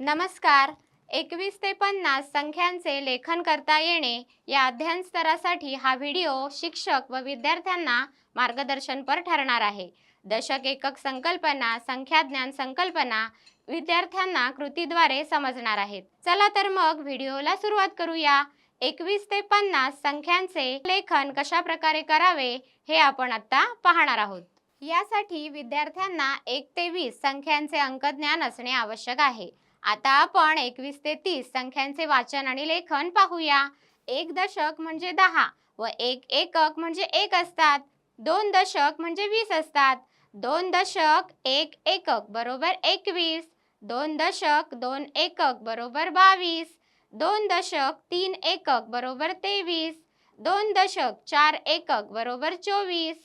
नमस्कार. 21 ते 50 संख्यांचे लेखन करता येणे या अध्ययन स्तरासाठी हा व्हिडिओ शिक्षक व विद्यार्थ्यांना मार्गदर्शनपर ठरणार आहे. दशक एकक संकल्पना, संख्याज्ञान संकल्पना विद्यार्थ्यांना कृतीद्वारे समजणार आहेत. चला तर मग व्हिडिओला सुरुवात करूया. 21 ते 50 संख्यांचे लेखन कशा प्रकारे करावे हे आपण आता पाहणार आहोत. यासाठी विद्यार्थ्यांना 1 ते 20 संख्यांचे अंकज्ञान असणे आवश्यक आहे. आता आपण 21 ते 30 संख्यांचे वाचन आणि लेखन पाहूया. 1 दशक म्हणजे 10 व 1 एकक म्हणजे 1 असतात. 2 दशक म्हणजे 20 असतात. 2 दशक 1 एकक बरोबर 21. 2 दशक 2 एकक बरोबर 22. 2 दशक 3 एकक बरोबर 23. 2 दशक 4 एकक बरोबर 24.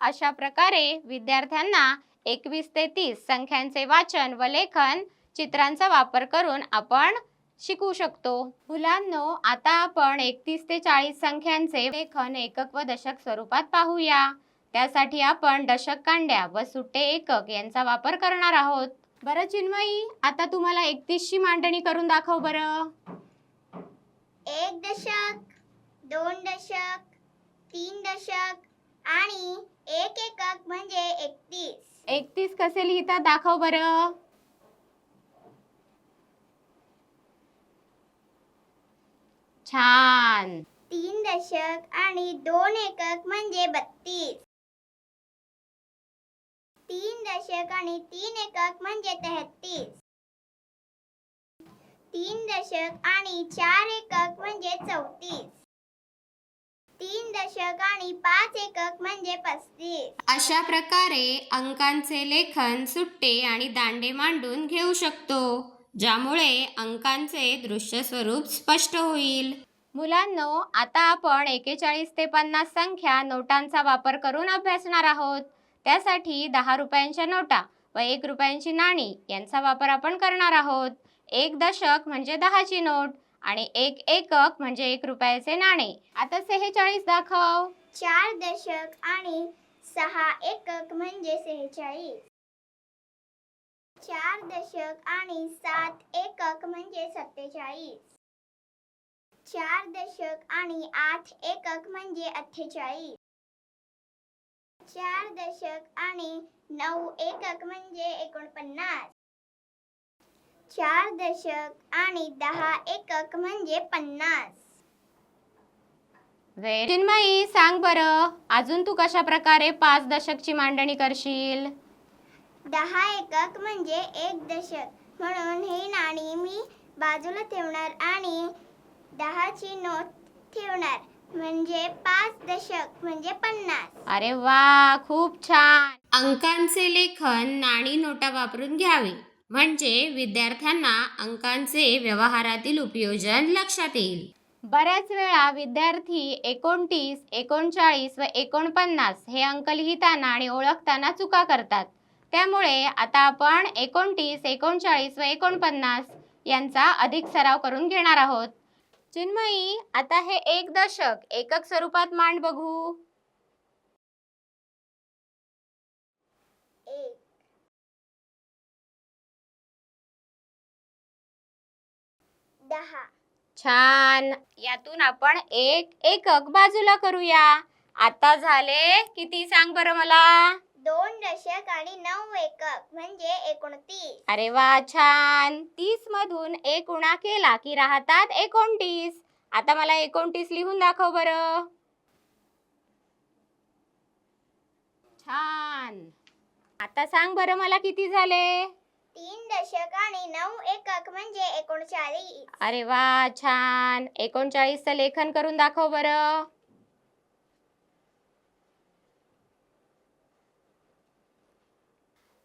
अशा प्रकारे विद्यार्थ्यांना 21 ते 30 संख्यांचे वाचन व लेखन चित्रांचा वापर करून आपण शिकू शकतो. मुलांनो, आता आपण 31 ते 40 संख्यांचे लेखन एकक व दशक स्वरूपात पाहूया. त्यासाठी आपण दशक कांड्या व सुट्टे एकक यांचा वापर करणार आहोत. बरं चिन्मयी, आता तुम्हाला 31 ची मांडणी करून दाखव बरं. 1 दशक, 2 दशक, 3 दशक आणि 1 एकक म्हणजे 31. 31 कसे लिहितात दाखव बरं. छान. 3 दशक आणि 2 एकक म्हणजे 32. 3 दशक आणि 3 एकक म्हणजे 33. 3 दशक आणि 4 एकक म्हणजे 34. 3 दशक आणि 5 एकक म्हणजे 35. अशा प्रकारे अंकांचे लेखन सुट्टे आणि दांडे मांडून घेऊ शकतो, ज्यामुळे अंकांचे दृश्य स्वरूप स्पष्ट होईल. मुलांनो, आता आपण 41 ते 50 संख्या नोटांचा वापर करून अभ्यासणार आहोत. त्यासाठी 10 रुपयांच्या नोटा व 1 रुपयांची नाणी यांचा वापर आपण करणार आहोत. 1 दशक म्हणजे 10 ची नोट आणि 1 एकक म्हणजे 1 रुपयाचे नाणे. आता 46 दाखव. 4 दशक आणि 6 एकक म्हणजे 46. 4 दशक आणि 7 एकक म्हणजे 47. 4 दशक आणि 8 एकक म्हणजे 48. 4 दशक आणि 9 एकक म्हणजे 49. 4 दशक आणि 10 एकक म्हणजे 50. चिन्मयी, सांग बरं, अजून तू कशा प्रकारे 5 दशकची मांडणी करशील? 10 एकक म्हणजे 1 दशक, म्हणून हे नाणी मी बाजूला ठेवणार आणि 10 ची नोट ठेवणार, म्हणजे 5 दशक म्हणजे 50. अरे वा, खूप छान. अंकांचे लेखन नाणी नोटा वापरून घ्यावे, म्हणजे विद्यार्थ्यांना अंकांचे व्यवहारातील उपयोजन लक्षात येईल. बऱ्याच वेळा विद्यार्थी 29, 39 व 49 हे अंक लिहिताना आणि ओळखताना चुका करतात. त्यामुळे आता आपण 29, 39 व 49 यांचा अधिक सराव करून घेणार आहोत. चिन्मयी, आता हे 1 दशक एकक स्वरूपात मांड बघू. 1 10. छान. यातून आपण 1 एकक बाजूला करूया. आता झाले किती सांग बरं मला. 2 दशक आणि 9 एकक म्हणजे 29. अरे वा, छान. 30 मधून 1 उणा केला की राहतात 29. आता मला 29 लिहून दाखव बरं. छान. आता सांग बरं मला किती झाले. 3 दशक आणि 9 एकक म्हणजे 39. अरे वा, छान. 39चं लेखन करून दाखव बरं.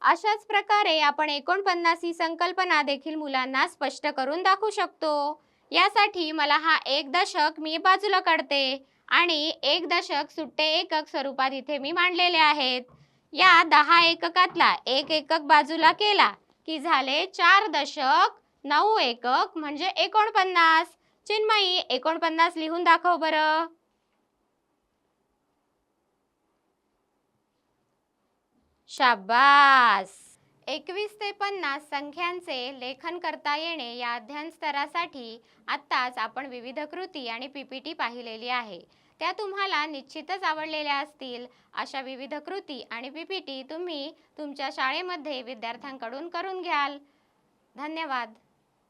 अशाच प्रकारे आपण 49 ही संकल्पना देखील मुलांना स्पष्ट करून दाखवू शकतो. यासाठी मला हा 1 दशक मी बाजूला काढते आणि 1 दशक सुट्टे एकक स्वरूपात इथे मी मांडलेले आहेत. या 10 एककातला 1 एकक बाजूला केला की झाले 4 दशक 9 एकक म्हणजे 49. चिन्मयी, 49 लिहून दाखव बरं. शाबास. 21 ते 50 संख्यांचे लेखन करता येणे या अध्ययन स्तरासाठी आत्ताच आपण विविध कृती आणि PPT पाहिलेली आहे. त्या तुम्हाला निश्चितच आवडलेल्या असतील. अशा विविध कृती आणि PPT तुम्ही तुमच्या शाळेमध्ये विद्यार्थ्यांकडून करून घ्याल. धन्यवाद.